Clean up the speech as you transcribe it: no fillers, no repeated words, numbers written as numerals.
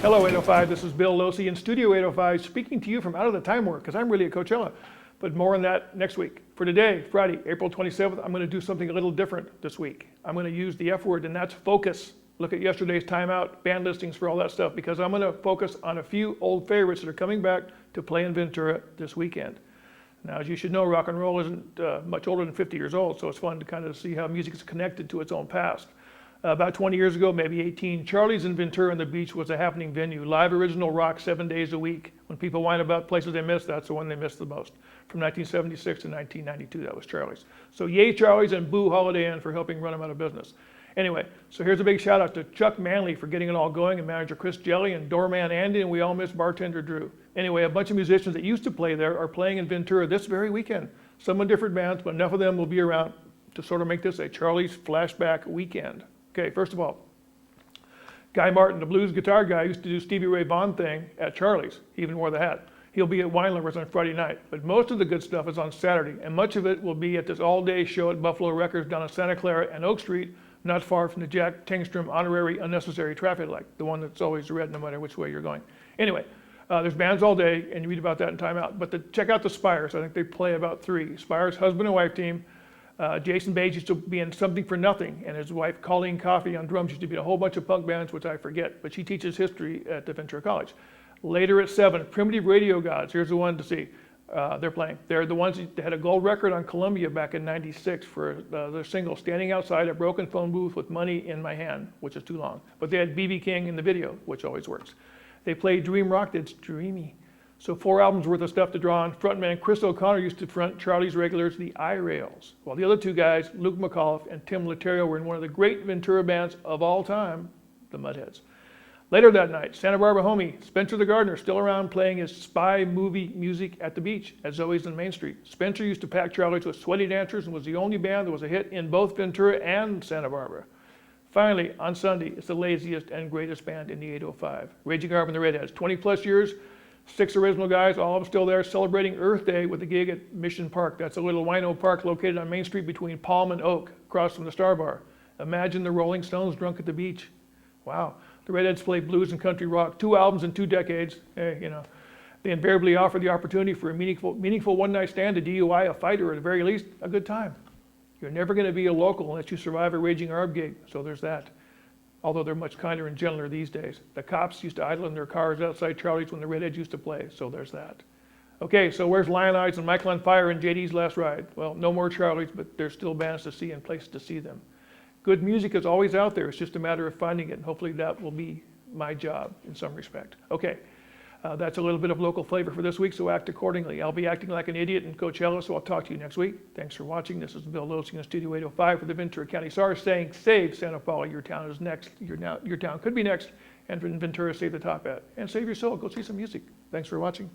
Hello 805, this is Bill Locey in Studio 805 speaking to you from out of the time warp because I'm really at Coachella, but more on that next week. For today, Friday, April 27th, I'm going to do something a little different this week. I'm going to use the F word, and that's focus. Look at yesterday's timeout, band listings for all that stuff, because I'm going to focus on a few old favorites that are coming back to play in Ventura this weekend. Now, as you should know, rock and roll isn't much older than 50 years old, so it's fun to kind of see how music is connected to its own past. About 20 years ago, maybe 18, Charlie's in Ventura on the Beach was a happening venue. Live original rock 7 days a week. When people whine about places they missed, that's the one they missed the most. From 1976 to 1992, that was Charlie's. So yay Charlie's and boo Holiday Inn for helping run them out of business. Anyway, so here's a big shout out to Chuck Manley for getting it all going, and manager Chris Jelly and doorman Andy, and we all miss bartender Drew. Anyway, a bunch of musicians that used to play there are playing in Ventura this very weekend. Some in different bands, but enough of them will be around to sort of make this a Charlie's flashback weekend. Okay, first of all, Guy Martin, the blues guitar guy, used to do Stevie Ray Vaughan thing at Charlie's. He even wore the hat. He'll be at Wine Lovers on Friday night, but most of the good stuff is on Saturday, and much of it will be at this all-day show at Buffalo Records down on Santa Clara and Oak Street, not far from the Jack Tengstrom honorary unnecessary traffic light, the one that's always red no matter which way you're going. Anyway, there's bands all day, and you read about that in Time Out. But check out the Spires. I think they play about 3. Spires, husband and wife team. Jason Bates used to be in Something for Nothing, and his wife Colleen Coffey on drums used to be in a whole bunch of punk bands, which I forget, but she teaches history at the Ventura College. Later at 7, Primitive Radio Gods. Here's the one to see. They're playing. They're the ones that had a gold record on Columbia back in '96 for their single Standing Outside a Broken Phone Booth with Money in My Hand, which is too long. But they had B.B. King in the video, which always works. They played Dream Rock, that's dreamy. So 4 albums worth of stuff to draw on. Frontman Chris O'Connor used to front Charlie's regulars, the I-Rails, while the other 2 guys, Luke McAuliffe and Tim Laterio, were in one of the great Ventura bands of all time, the Mudheads. Later that night, Santa Barbara homie Spencer the Gardener still around playing his spy movie music at the beach at Zoe's on Main Street. Spencer used to pack Charlie's with sweaty dancers and was the only band that was a hit in both Ventura and Santa Barbara. Finally, on Sunday, it's the laziest and greatest band in the 805, Raging Garb and the Redheads. 20 plus years, 6 original guys, all of them still there, celebrating Earth Day with a gig at Mission Park. That's a little wino park located on Main Street between Palm and Oak, across from the Star Bar. Imagine the Rolling Stones drunk at the beach. Wow. The Redheads play blues and country rock, 2 albums in 2 decades. They invariably offer the opportunity for a meaningful one-night stand, a DUI, a fight, or at the very least, a good time. You're never going to be a local unless you survive a Raging Arb gig, so there's that. Although they're much kinder and gentler these days. The cops used to idle in their cars outside Charlie's when the Redheads used to play, so there's that. Okay, so where's Lion Eyes and Michael on Fire and JD's Last Ride? Well, no more Charlie's, but there's still bands to see and places to see them. Good music is always out there. It's just a matter of finding it, and hopefully that will be my job in some respect. Okay, that's a little bit of local flavor for this week, so act accordingly. I'll be acting like an idiot in Coachella, so I'll talk to you next week. Thanks for watching. This is Bill Locey in Studio 805 for the Ventura County SARS saying, save Santa Paula, your town is next. Your town could be next, and in Ventura, save the top hat. And save your soul, go see some music. Thanks for watching.